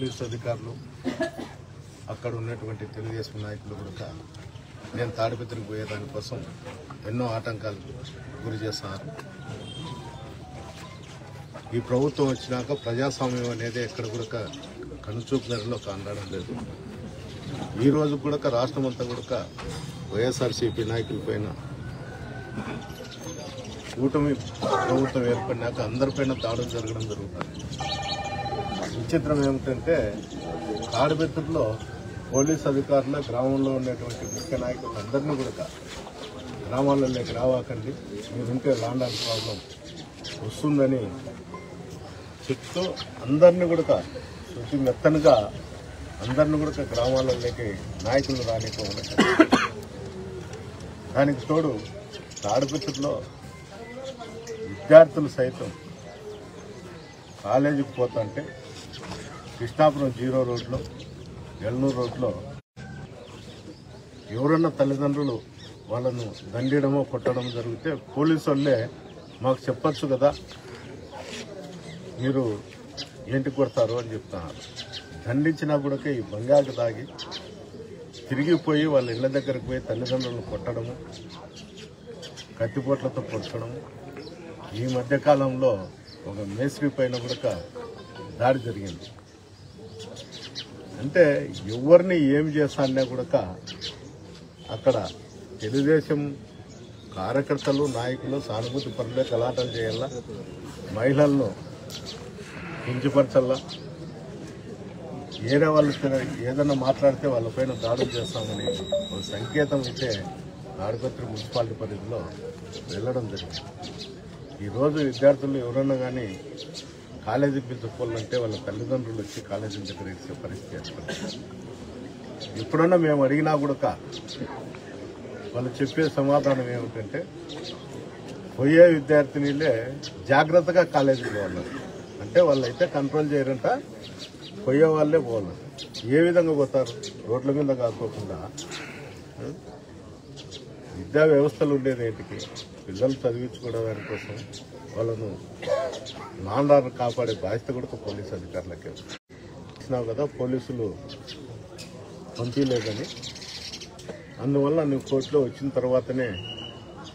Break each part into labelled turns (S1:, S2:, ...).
S1: Police అధికారులు అక్కడ ఉన్నటువంటి తెలుగుదేశం నాయకులు కూడా నేను తాడిపత్రికి పోయేదానికోసం ఎన్నో ఆటంకాలు గురి చేస్తున్నారు. ఈ ప్రభుత్వం వచ్చినాక ప్రజాస్వామ్యం అనేది ఎక్కడ కూడా కనుచూపు మేరలో కానడం లేదు. ఈ రోజు కూడా రాష్ట్రం అంతా కూడా వైఎస్ఆర్సీపీ నాయకుల పైన కూటమి ప్రభుత్వం ఏర్పడినాక అందరిపైన దాడులు జరగడం జరుగుతుంది. విచిత్రం ఏమిటంటే తాడిపత్రిలో పోలీస్ అధికారుల గ్రామంలో ఉన్నటువంటి ముఖ్య నాయకులు అందరినీ కూడా గ్రామాలలోకి రావాకండి, మీరుంటే ల్యాండ్ ఆర్డర్ ప్రాబ్లం వస్తుందని చెప్తూ అందరినీ కూడా శుద్ధి మెత్తనగా అందరినీ కూడా గ్రామాలలోకి నాయకులు రానివ్వకుండా. దానికి తోడు తాడిపత్రిలో విద్యార్థులు సైతం కాలేజీకి పోతుంటే కృష్ణాపురం 0 రోడ్లో ఎల్నూరు రోడ్లో ఎవరన్నా తల్లిదండ్రులు వాళ్ళను దండడమో కొట్టడం జరిగితే పోలీసు వాళ్ళే మాకు చెప్పచ్చు కదా, మీరు ఏంటి కొడతారు అని చెప్తున్నారు. దండించినా కూడా ఈ బంగాకు తాగి తిరిగిపోయి వాళ్ళ ఇళ్ల దగ్గరకు పోయి తల్లిదండ్రులను కొట్టడము, కత్తిపోట్లతో పొడచడము. ఈ మధ్యకాలంలో ఒక మేస్త్రి పైన కూడా దాడి జరిగింది. అంటే ఎవరిని ఏం చేస్తానే కూడా అక్కడ తెలుగుదేశం కార్యకర్తలు నాయకులు సానుభూతి పనులే గలాటలు చేయాలా, మహిళలను కించపరచల్లా, ఏరే వాళ్ళు ఏదన్నా మాట్లాడితే వాళ్ళపైన దాడులు చేస్తామని ఒక సంకేతం అయితే తాడిపత్రి మున్సిపాలిటీ పరిధిలో వెళ్ళడం జరిగింది. ఈరోజు విద్యార్థులు ఎవరన్నా కానీ కాలేజీకి పిలుచుకోవాలంటే వాళ్ళ తల్లిదండ్రులు వచ్చి కాలేజీ దగ్గర ఇచ్చే పరిస్థితి ఏర్పడుతుంది. ఎప్పుడన్నా మేము అడిగినా కూడా వాళ్ళు చెప్పే సమాధానం ఏమిటంటే పోయే విద్యార్థినిలే జాగ్రత్తగా కాలేజీకి పోవాలి, అంటే వాళ్ళైతే కంట్రోల్ చేయరంట, పోయే వాళ్ళే పోవాలి. ఏ విధంగా పోతారు? రోడ్ల మీద కాకోకుండా విద్యా వ్యవస్థలు ఉండేది ఏంటికి? పిల్లలు చదివించుకోవడం దానికోసం వాళ్ళను ల్యాండ్ ఆర్డర్ కాపాడే బాధ్యత కూడా పోలీసు అధికారులకే ఇచ్చినావు కదా, పోలీసులు పంపించలేదని, అందువల్ల నువ్వు కోర్టులో వచ్చిన తర్వాతనే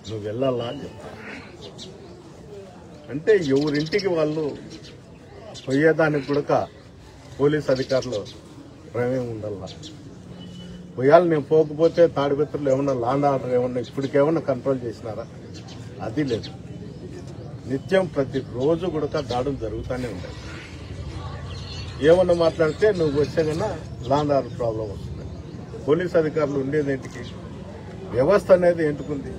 S1: నువ్వు వెళ్ళాలా అని చెప్తావు. అంటే ఎవరింటికి వాళ్ళు పోయేదానికి కూడా పోలీసు అధికారులు ప్రమేయం ఉండాలా. పోయాలి, నేను పోకపోతే తాడిపత్రులు ఏమన్నా ల్యాండ్ ఆర్డర్ ఏమన్నా ఇప్పటికేమన్నా కంట్రోల్ చేసినారా? అది లేదు. నిత్యం ప్రతిరోజు కూడా దాడులు జరుగుతూనే ఉంటాయి. ఏమన్నా మాట్లాడితే నువ్వు వచ్చే కన్నా ల్యాండ్ ఆర్డర్ ప్రాబ్లం వస్తుంది. పోలీసు అధికారులు ఉండేది ఏంటికి? వ్యవస్థ అనేది ఎందుకుంది?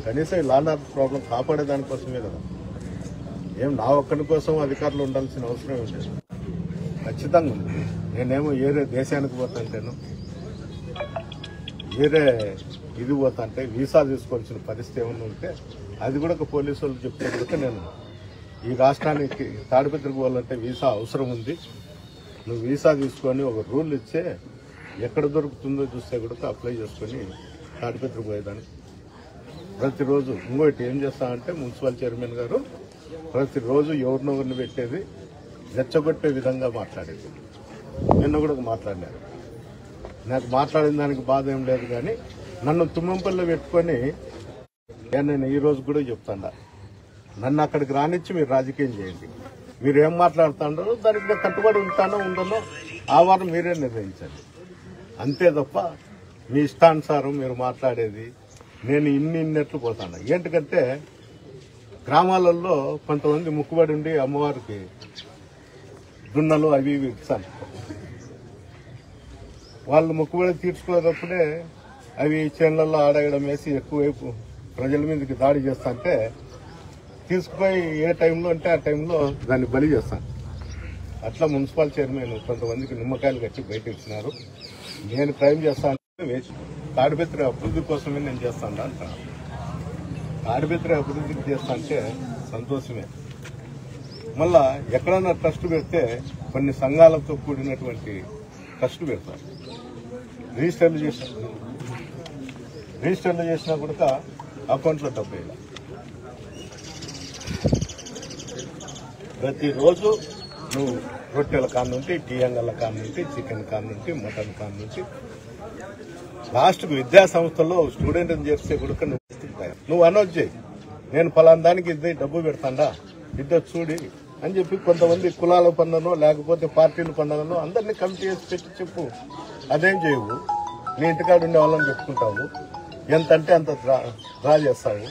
S1: కనీసం ఈ ల్యాండ్ ఆర్డర్ ప్రాబ్లం కాపాడేదానికోసమే కదా. ఏం నా ఒక్కడి కోసం అధికారులు ఉండాల్సిన అవసరం ఉండేది. ఖచ్చితంగా ఉంది. నేనేమో ఏరే దేశానికి పోతాంటేను, ఏరే ఇది పోతాంటే వీసా తీసుకోవాల్సిన పరిస్థితి ఏమన్నా ఉంటే అది కూడా ఒక పోలీసు వాళ్ళు చెప్తే కూడా నేను ఈ రాష్ట్రానికి తాడిపత్రికి పోవాలంటే వీసా అవసరం ఉంది, నువ్వు వీసా తీసుకొని ఒక రూల్ ఇచ్చే ఎక్కడ దొరుకుతుందో చూస్తే కూడా అప్లై చేసుకొని తాడిపత్రికి పోయేదాన్ని. ప్రతిరోజు ఇంకోటి ఏం చేస్తామంటే మున్సిపల్ చైర్మన్ గారు ప్రతిరోజు ఎవరినొకరిని పెట్టేది రెచ్చగొట్టే విధంగా మాట్లాడేది. నిన్న కూడా మాట్లాడినారు. నాకు మాట్లాడిన దానికి బాధ ఏం లేదు, కానీ నన్ను తుమ్మంపల్లిలో పెట్టుకొని నేను ఈ రోజు కూడా చెప్తాను, నన్ను అక్కడికి రానిచ్చి మీరు రాజకీయం చేయండి, మీరు ఏం మాట్లాడుతాడో దానికి నేను కట్టుబడి ఉంటానో ఉండనో ఆ వారం మీరే నిర్ణయించండి. అంతే తప్ప మీ ఇష్టానుసారం మీరు మాట్లాడేది నేను ఇన్నెట్లు పోతాను. ఏంటంటే గ్రామాలలో కొంతమంది ముక్కుబడి ఉండి అమ్మవారికి దున్నలు అవి ఇవి ఇస్తాను. వాళ్ళు ముక్కుబడి తీర్చుకునేటప్పుడే అవి చేనులలో ఆడగడం వేసి ఎక్కువైపు ప్రజల మీదకి దాడి చేస్తా అంటే తీసుకుపోయి ఏ టైంలో అంటే ఆ టైంలో దాన్ని బలి చేస్తాను. అట్లా మున్సిపల్ చైర్మన్ కొంతమందికి నిమ్మకాయలు కట్టి బయట ఇచ్చినారు. నేను క్రైమ్ చేస్తాను వేసి తాడిపత్రి అభివృద్ధి కోసమే నేను చేస్తాను అంటాను. తాడిపత్రి అభివృద్ధికి చేస్తా అంటే సంతోషమే. మళ్ళా ఎక్కడన్నా ట్రస్ట్ పెడితే కొన్ని సంఘాలతో కూడినటువంటి ట్రస్ట్ పెడతారు. రిజిస్టర్లు చేసినా కూడా అకౌంట్లో డబ్బు వేయాలి. ప్రతిరోజు నువ్వు రొట్టెల కాన్ నుండి, టీ అంగళ్ళ కాన్ నుండి, చికెన్ కాన్ నుండి, మటన్ కాన్ నుంచి లాస్ట్కు విద్యా సంస్థల్లో స్టూడెంట్ని చేస్తే కూడా నువ్వు అనౌన్స్ చేయి, నేను ఫలానా దానికి ఇది డబ్బు పెడతాడా, ఇద్దరు చూడి అని చెప్పి కొంతమంది కులాల పనులను లేకపోతే పార్టీల పనులను అందరినీ కమిటీ చేసి పెట్టి చెప్పు. అదేం చేయవు, నీ ఇంటికాడ ఉండే వాళ్ళని పెట్టుకుంటావు, ఎంత అంటే అంత డ్రా చేస్తావు.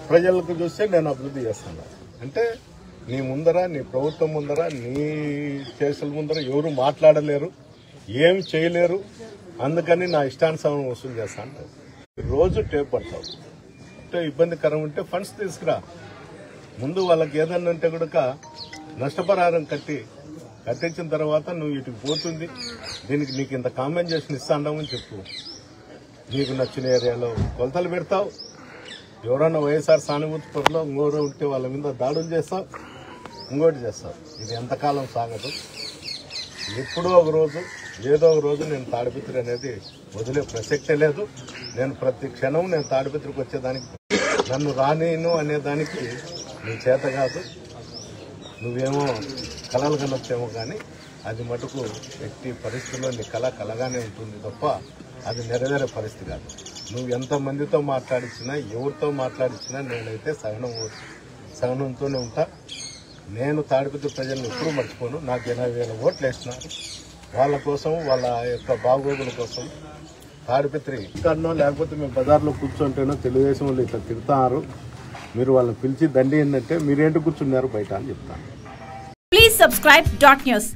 S1: ప్రజలకు చూస్తే నేను అభివృద్ధి చేస్తాను అంటే నీ ముందర, నీ ప్రభుత్వం ముందర, నీ కేసుల ముందర ఎవరు మాట్లాడలేరు, ఏం చేయలేరు. అందుకని నా ఇష్టానుసారం వసూలు చేస్తాను. రోజు టేప్ పడతావు అంటే ఇబ్బందికరం ఉంటే ఫండ్స్ తీసుకురా. ముందు వాళ్ళకి ఏదన్నా ఉంటే కూడా నష్టపరిహారం కట్టించిన తర్వాత నువ్వు ఇటుకు పోతుంది, దీనికి నీకు ఇంత కాంపెన్సేషన్ ఇస్తాండామని చెప్పు. నీకు నచ్చిన ఏరియాలో కొలతలు పెడతావు. ఎవరన్నా వైఎస్ఆర్ సానుభూతి పరులో ఇంకోరు ఉంటే వాళ్ళ మీద దాడులు చేస్తావు, ఇంకోటి చేస్తావు. ఇది ఎంతకాలం సాగదు. ఎప్పుడో ఒక రోజు ఏదో ఒక రోజు నేను తాడిపత్రి అనేది వదిలే ప్రసక్తే లేదు. నేను ప్రతి క్షణం నేను తాడిపత్రికి వచ్చేదానికి, నన్ను రానేను అనేదానికి నీ చేత కాదు. నువ్వేమో కళలు కనొచ్చేమో కానీ అది మటుకు ఎట్టి పరిస్థితుల్లో నీ కళగానే ఉంటుంది తప్ప అది నెరవేరే పరిస్థితి కాదు. నువ్వు ఎంతమందితో మాట్లాడించినా, ఎవరితో మాట్లాడించినా నేనైతే సహనంతోనే ఉంటా. నేను తాడిపత్రి ప్రజలను ఎప్పుడూ మర్చిపోను. నాకు 80,000 ఓట్లు వేస్తున్నారు. వాళ్ళ కోసం, వాళ్ళ యొక్క బాగోగుల కోసం తాడిపత్రి ఇక్కడనో లేకపోతే మేము బజార్లో కూర్చుంటేనో తెలుగుదేశం వాళ్ళు ఇట్లా తిడతారు, మీరు వాళ్ళని పిలిచి దండి ఏంటంటే మీరేంటి కూర్చున్నారు బయట అని చెప్తాను.
S2: Please subscribe .news